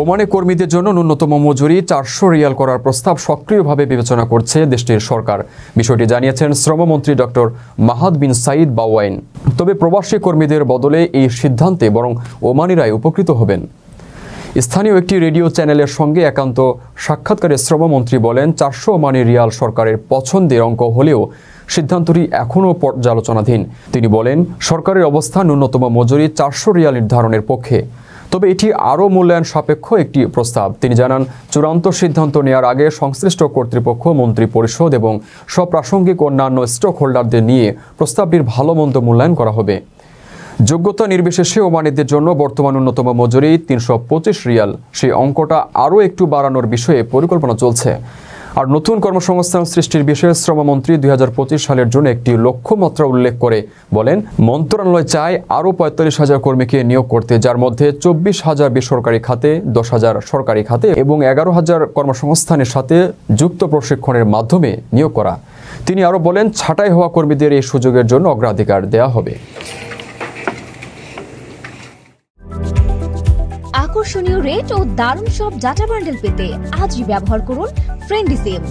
ওমানে কর্মীদের জন্য ন্যূনতম মজুরি 400 রিয়াল করার প্রস্তাব সক্রিয়ভাবে বিবেচনা করছে দেশটির সরকার। বিষয়টি জানিয়েছেন শ্রমমন্ত্রী ডক্টর মাহাদ বিন সাইদ বাওয়াইন। তবে প্রবাসী কর্মীদের বদলে এই সিদ্ধান্তে বরং ওমানিরাই উপকৃত হবেন। স্থানীয় একটি রেডিও চ্যানেলের সঙ্গে একান্ত সাক্ষাৎকারে শ্রমমন্ত্রী বলেন, 400 ওমানি রিয়াল সরকারের পছন্দের অঙ্ক হলেও সিদ্ধান্তটি এখনও পর্যালোচনাধীন। তিনি বলেন, সরকারের অবস্থান ন্যূনতম মজুরি 400 রিয়াল নির্ধারণের পক্ষে, তবে এটি আরও মূল্যায়ন সাপেক্ষ একটি প্রস্তাব। তিনি জানান, চূড়ান্ত সিদ্ধান্ত নেওয়ার আগে সংশ্লিষ্ট কর্তৃপক্ষ, মন্ত্রী পরিষদ এবং সব প্রাসঙ্গিক অন্যান্য স্টক হোল্ডারদের নিয়ে প্রস্তাবটির ভালো মন্দ মূল্যায়ন করা হবে। যোগ্যতা নির্বিশেষে ওমানিদের জন্য বর্তমান ন্যূনতম মজুরি 325 রিয়াল। সেই অঙ্কটা আরও একটু বাড়ানোর বিষয়ে পরিকল্পনা চলছে। আর নতুন কর্মসংস্থান সৃষ্টির বিষয়ে শ্রমমন্ত্রী 2025 সালের জন্য একটি লক্ষ্যমাত্রা উল্লেখ করে বলেন, মন্ত্রণালয় চায় আরও 45,000 কর্মীকে নিয়োগ করতে, যার মধ্যে 24,000 বেসরকারি খাতে, 10,000 সরকারি খাতে এবং 11,000 কর্মসংস্থানের সাথে যুক্ত প্রশিক্ষণের মাধ্যমে নিয়োগ করা। তিনি আরও বলেন, ছাঁটাই হওয়া কর্মীদের এই সুযোগের জন্য অগ্রাধিকার দেওয়া হবে। আকর্ষণীয় রেট ও দারুণ সব ডাটা বান্ডেল পেতে আজই ব্যবহার করুন ফ্রেন্ডলি সিম।